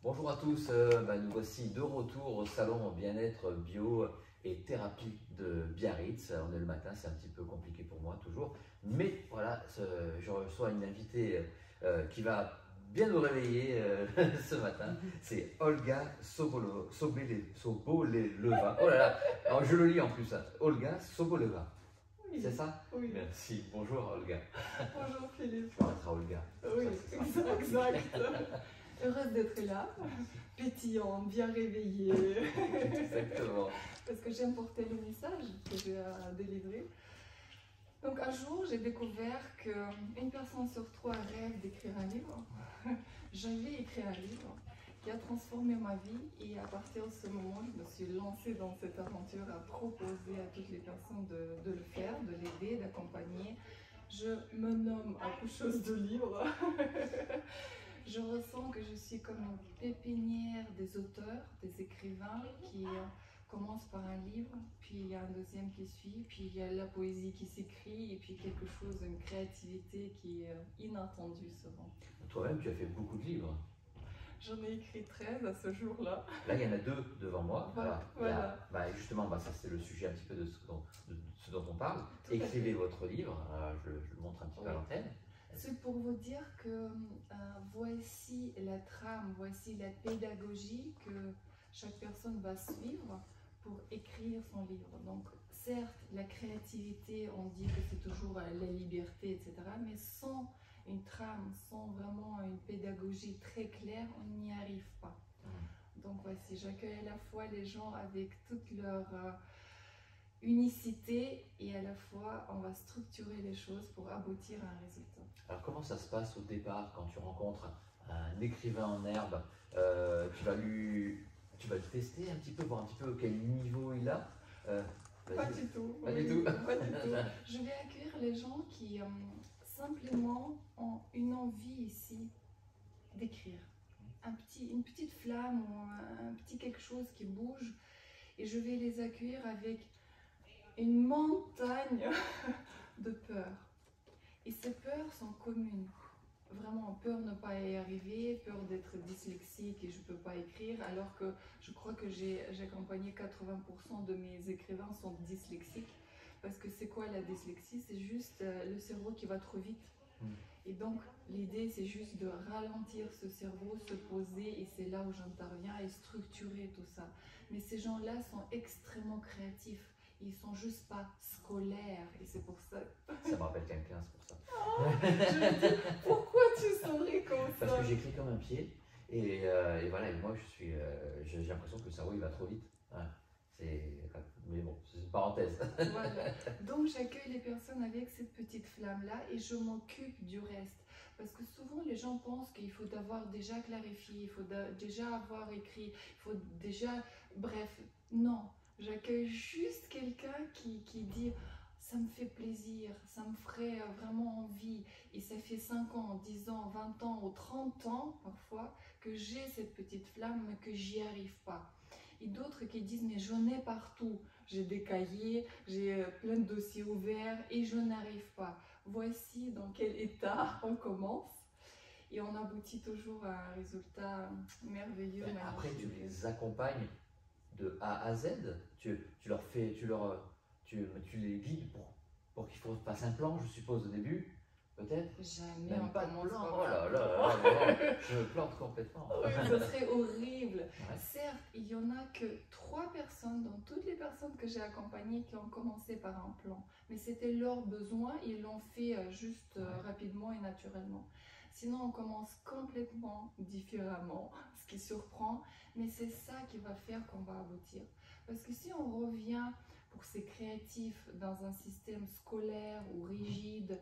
Bonjour à tous, nous voici de retour au salon bien-être bio et thérapie de Biarritz. On est le matin, c'est un petit peu compliqué pour moi toujours, mais voilà, je reçois une invitée qui va bien nous réveiller ce matin. C'est Olga Soboleva. Oh là là, alors je le lis en plus, hein. Olga Soboleva. Oui. C'est ça? Oui. Merci. Bonjour Olga. Bonjour Philippe. On va être à Olga. Oui, Ça, exact. Heureuse d'être là, pétillante, bien réveillée. Exactement. Parce que j'aime porter le message que j'ai à délivrer. Donc un jour, j'ai découvert qu'une personne sur trois rêve d'écrire un livre. J'avais écrit un livre qui a transformé ma vie et à partir de ce moment, je me suis lancée dans cette aventure à proposer à toutes les personnes de le faire, de l'aider, d'accompagner. Je me nomme accoucheuse de livres. Je ressens que je suis comme une pépinière des auteurs, des écrivains qui commencent par un livre, puis il y a un deuxième qui suit, puis il y a la poésie qui s'écrit, et puis quelque chose, une créativité qui est inattendue souvent. Toi-même, tu as fait beaucoup de livres. J'en ai écrit 13 à ce jour-là. Là, il y en a 2 devant moi. Voilà. Justement, ça c'est le sujet un petit peu de ce dont on parle. Écrivez votre livre. Je le montre un petit peu à l'antenne. C'est pour vous dire que voici la trame, voici la pédagogie que chaque personne va suivre pour écrire son livre. Donc, certes, la créativité, on dit que c'est toujours la liberté, etc. Mais sans une trame, sans vraiment une pédagogie très claire, on n'y arrive pas. Donc, voici, j'accueille à la fois les gens avec toute leur unicité et à la fois, on va structurer les choses pour aboutir à un résultat. Alors, comment ça se passe au départ quand tu rencontres un écrivain en herbe? Tu vas le tester un petit peu, voir un petit peu quel niveau il a. Pas du tout. Pas du tout. Pas du tout. Je vais accueillir les gens qui simplement ont une envie ici d'écrire. Une petite flamme ou un petit quelque chose qui bouge. Et je vais les accueillir avec une montagne de peurs. Et ces peurs sont communes. Vraiment, peur de ne pas y arriver, peur d'être dyslexique et je ne peux pas écrire, alors que je crois que j'ai accompagné 80% de mes écrivains sont dyslexiques. Parce que c'est quoi la dyslexie? C'est juste le cerveau qui va trop vite. Et donc, l'idée, c'est juste de ralentir ce cerveau, se poser, et c'est là où j'interviens et structurer tout ça. Mais ces gens-là sont extrêmement créatifs. Ils sont juste pas scolaires et c'est pour ça. Ça me rappelle quelqu'un, c'est pour ça. Oh, je me dis, pourquoi tu souris comme ça? Parce que j'écris comme un pied et voilà, et moi j'ai l'impression que le cerveau il va trop vite. Mais bon, c'est une parenthèse. Voilà. Donc j'accueille les personnes avec cette petite flamme-là et je m'occupe du reste. Parce que souvent les gens pensent qu'il faut d'avoir déjà clarifié, il faut déjà avoir écrit, il faut déjà... Bref, non. J'accueille juste quelqu'un qui dit « ça me fait plaisir, ça me ferait vraiment envie » et ça fait 5 ans, 10 ans, 20 ans ou 30 ans parfois que j'ai cette petite flamme mais que j'y arrive pas. Et d'autres qui disent « mais j'en ai partout, j'ai des cahiers, j'ai plein de dossiers ouverts et je n'arrive pas ». Voici dans quel état on commence. Et on aboutit toujours à un résultat merveilleux. Après, tu les accompagnes de A à Z, tu les guides pour qu'ils fassent un plan, je suppose, au début, peut-être. Jamais. Même pas de plan. Oh là là, je me plante complètement. Oui, ce serait horrible. Ouais. Certes, il n'y en a que 3 personnes, dans toutes les personnes que j'ai accompagnées, qui ont commencé par un plan. Mais c'était leur besoin, ils l'ont fait juste rapidement et naturellement. Sinon, on commence complètement différemment, ce qui surprend, mais c'est ça qui va faire qu'on va aboutir. Parce que si on revient pour ces créatifs dans un système scolaire ou rigide,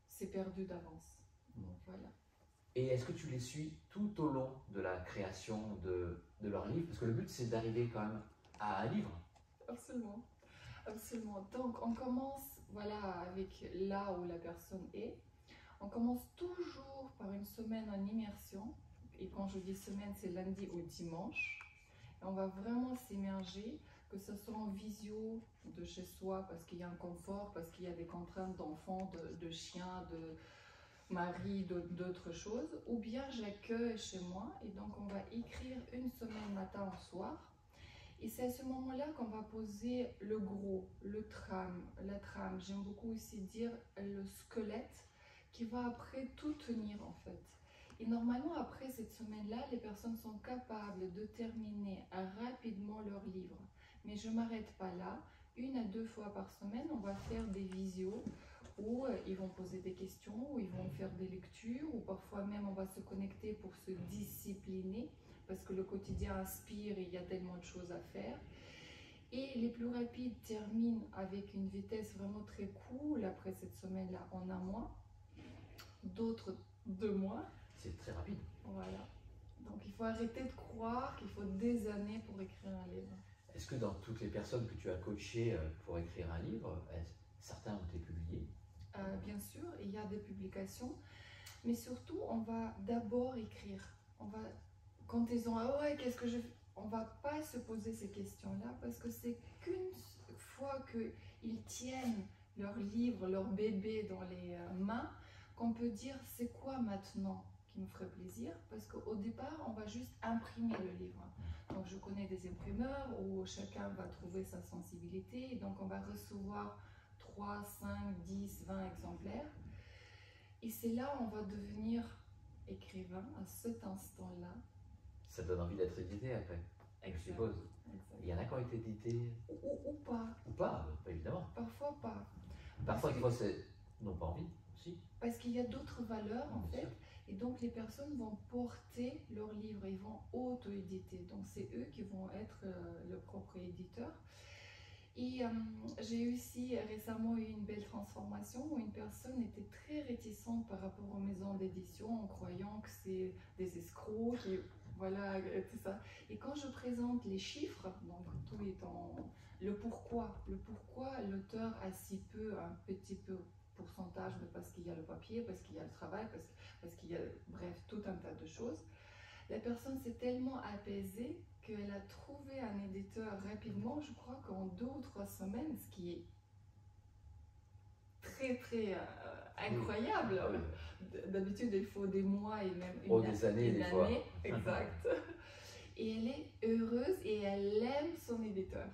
c'est perdu d'avance. Donc voilà. Et est-ce que tu les suis tout au long de la création de leur livre? Parce que le but, c'est d'arriver quand même à un livre. Absolument. Absolument. Donc, on commence voilà, avec là où la personne est. On commence toujours par une semaine en immersion. Et quand je dis semaine, c'est lundi au dimanche. Et on va vraiment s'immerger, que ce soit en visio de chez soi, parce qu'il y a un confort, parce qu'il y a des contraintes d'enfants, de chiens, de mari, d'autres choses, ou bien j'accueille chez moi et donc on va écrire une semaine matin au soir. Et c'est à ce moment-là qu'on va poser le gros, le trame, la trame. J'aime beaucoup aussi dire le squelette qui va après tout tenir en fait. Et normalement après cette semaine-là, les personnes sont capables de terminer rapidement leur livre. Mais je ne m'arrête pas là. 1 à 2 fois par semaine, on va faire des visios où ils vont poser des questions, où ils vont faire des lectures, ou parfois même on va se connecter pour se discipliner parce que le quotidien inspire et il y a tellement de choses à faire. Et les plus rapides terminent avec une vitesse vraiment très cool après cette semaine-là en 1 mois, d'autres 2 mois. C'est très rapide. Voilà. Donc il faut arrêter de croire qu'il faut des années pour écrire un livre. Est-ce que dans toutes les personnes que tu as coachées pour écrire un livre, certains ont été publiés? Bien sûr, il y a des publications, mais surtout on va d'abord écrire. Quand ils ont ah ouais, qu'est-ce que je fais, on va pas se poser ces questions-là parce que c'est qu'une fois qu'ils tiennent leur livre, leur bébé dans les mains, qu'on peut dire c'est quoi maintenant qui me ferait plaisir, parce qu'au départ on va juste imprimer le livre. Donc je connais des imprimeurs où chacun va trouver sa sensibilité et donc on va recevoir 3, 5, 10, 20 exemplaires et c'est là où on va devenir écrivain à cet instant-là. Ça donne envie d'être édité après, je suppose. Exact. Il y en a qui ont été édités Ou pas. Ou pas, évidemment. Parfois pas. Parfois, ils n'ont pas envie aussi. Parce qu'il y a d'autres valeurs en Bien fait. sûr. Et donc les personnes vont porter leur livre, ils vont auto-éditer. Donc c'est eux qui vont être le propre éditeur. Et j'ai aussi récemment eu une belle transformation où une personne était très réticente par rapport aux maisons d'édition en croyant que c'est des escrocs, voilà, tout ça. Et quand je présente les chiffres, donc tout étant le pourquoi l'auteur a si peu, un petit peu pourcentage, mais parce qu'il y a le papier, parce qu'il y a le travail, parce qu'il y a, bref, tout un tas de choses. La personne s'est tellement apaisée qu'elle a trouvé un éditeur rapidement, je crois qu'en 2 ou 3 semaines, ce qui est très incroyable. Oui. D'habitude, il faut des mois et même des années, des fois. Exact. Et elle est heureuse et elle aime son éditeur.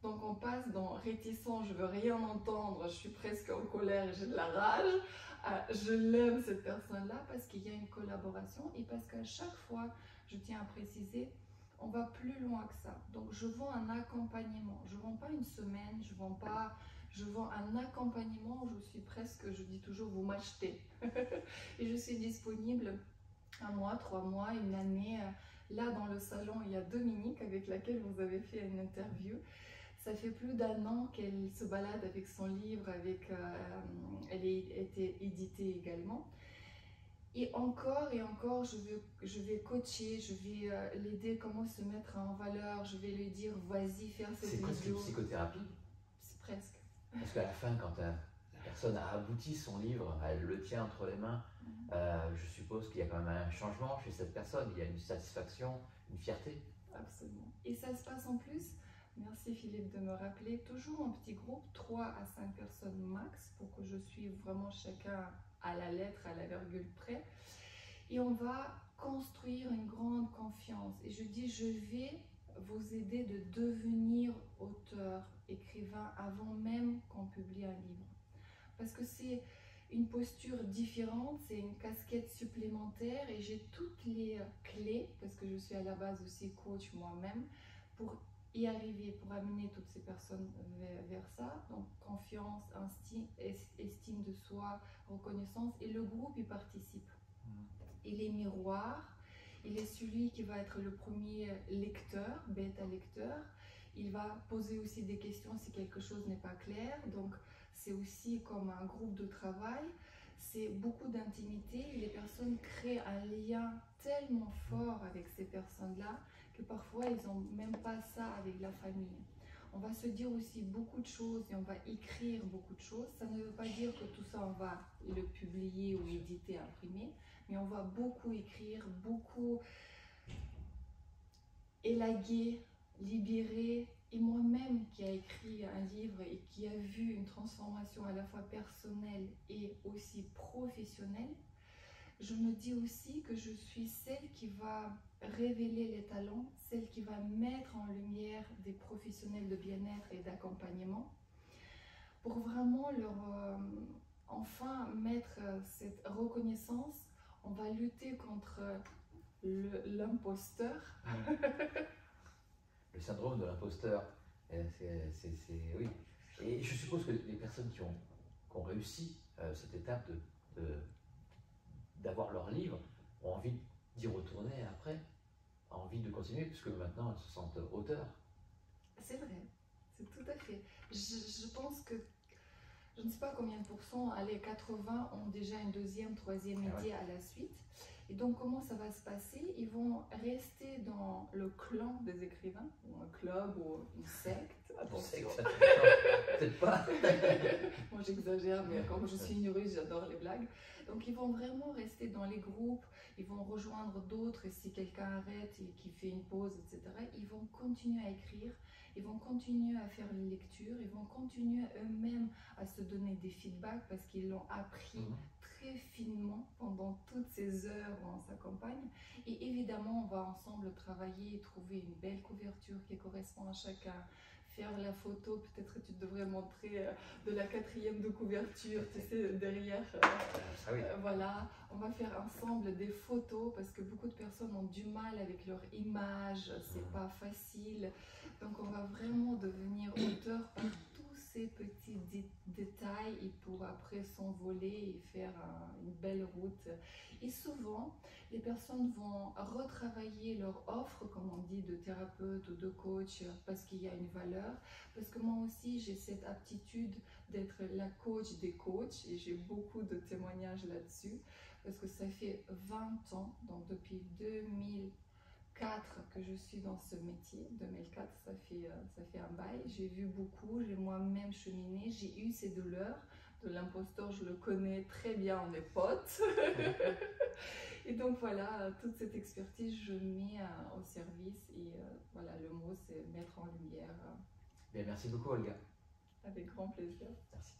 Donc on passe dans réticent, je veux rien entendre, je suis presque en colère, j'ai de la rage. Je l'aime cette personne-là parce qu'il y a une collaboration et parce qu'à chaque fois, je tiens à préciser, on va plus loin que ça. Donc je vends un accompagnement, je vends pas une semaine, je vends un accompagnement où je suis presque, je dis toujours, vous m'achetez. Et je suis disponible 1 mois, 3 mois, 1 année. Là, dans le salon, il y a Dominique avec laquelle vous avez fait une interview. Ça fait plus d'1 an qu'elle se balade avec son livre, elle a été éditée également. Et encore, je vais coacher, je vais l'aider comment se mettre en valeur, je vais lui dire, vas-y, faire cette vidéo. C'est presque une psychothérapie. C'est presque. Parce qu'à la fin, quand la personne a abouti son livre, elle le tient entre les mains, je suppose qu'il y a quand même un changement chez cette personne, il y a une satisfaction, une fierté. Absolument. Et ça se passe en plus, merci Philippe de me rappeler, toujours en petit groupe, 3 à 5 personnes max, pour que je suive vraiment chacun à la lettre, à la virgule près. Et on va construire une grande confiance. Et je dis, je vais vous aider de devenir auteur, écrivain, avant même qu'on publie un livre. Parce que c'est une posture différente, c'est une casquette supplémentaire et j'ai toutes les clés, parce que je suis à la base aussi coach moi-même, pour y arriver, pour amener toutes ces personnes vers ça. Donc confiance, estime de soi, reconnaissance, et le groupe y participe. Il est miroir, il est celui qui va être le premier lecteur, bêta lecteur. Il va poser aussi des questions si quelque chose n'est pas clair. Donc c'est aussi comme un groupe de travail. C'est beaucoup d'intimité et les personnes créent un lien tellement fort avec ces personnes-là que parfois ils n'ont même pas ça avec la famille. On va se dire aussi beaucoup de choses et on va écrire beaucoup de choses. Ça ne veut pas dire que tout ça on va le publier ou éditer, imprimer, mais on va beaucoup écrire, beaucoup élaguer, libérer. Et moi-même qui a écrit un livre et qui a vu une transformation à la fois personnelle et aussi professionnelle, je me dis aussi que je suis celle qui va révéler les talents, celle qui va mettre en lumière des professionnels de bien-être et d'accompagnement pour vraiment leur enfin mettre cette reconnaissance. On va lutter contre l'imposteur. Le syndrome de l'imposteur, oui. Et je suppose que les personnes qui ont réussi cette étape d'avoir leur livre ont envie d'y retourner après, ont envie de continuer, puisque maintenant elles se sentent auteurs. C'est vrai, c'est tout à fait. Je pense que, je ne sais pas combien de pourcents, allez, 80 ont déjà une deuxième, troisième idée à la suite. Et donc, comment ça va se passer? Ils vont rester dans le clan des écrivains, ou un club, ou une secte. Attention. Peut-être pas. Moi, j'exagère, mais comme je suis une russe, j'adore les blagues. Donc, ils vont vraiment rester dans les groupes, ils vont rejoindre d'autres, et si quelqu'un arrête et qui fait une pause, etc., ils vont continuer à écrire, ils vont continuer à faire les lectures, ils vont continuer eux-mêmes à se donner des feedbacks parce qu'ils l'ont appris très finement pendant toutes ces heures où on s'accompagne. Et évidemment, on va ensemble travailler et trouver une belle couverture qui correspond à chacun. Faire la photo, peut-être tu devrais montrer de la 4e de couverture, tu sais, derrière. Voilà, on va faire ensemble des photos parce que beaucoup de personnes ont du mal avec leur image, c'est pas facile. Donc on va vraiment devenir auteur par tous ces petits détails et pour après s'envoler et faire une belle route. Et souvent, les personnes vont retravailler leur offre, comme on dit, de thérapeute ou de coach, parce qu'il y a une valeur. Parce que moi aussi, j'ai cette aptitude d'être la coach des coachs et j'ai beaucoup de témoignages là-dessus. Parce que ça fait 20 ans, donc depuis 2004 que je suis dans ce métier. 2004, ça fait un bail. J'ai vu beaucoup, j'ai moi-même cheminé, j'ai eu ces douleurs. De l'imposteur, je le connais très bien, on est potes. Et donc voilà, toute cette expertise, je mets au service et voilà, le mot c'est mettre en lumière. Bien, merci beaucoup Olga. Avec grand plaisir. Merci.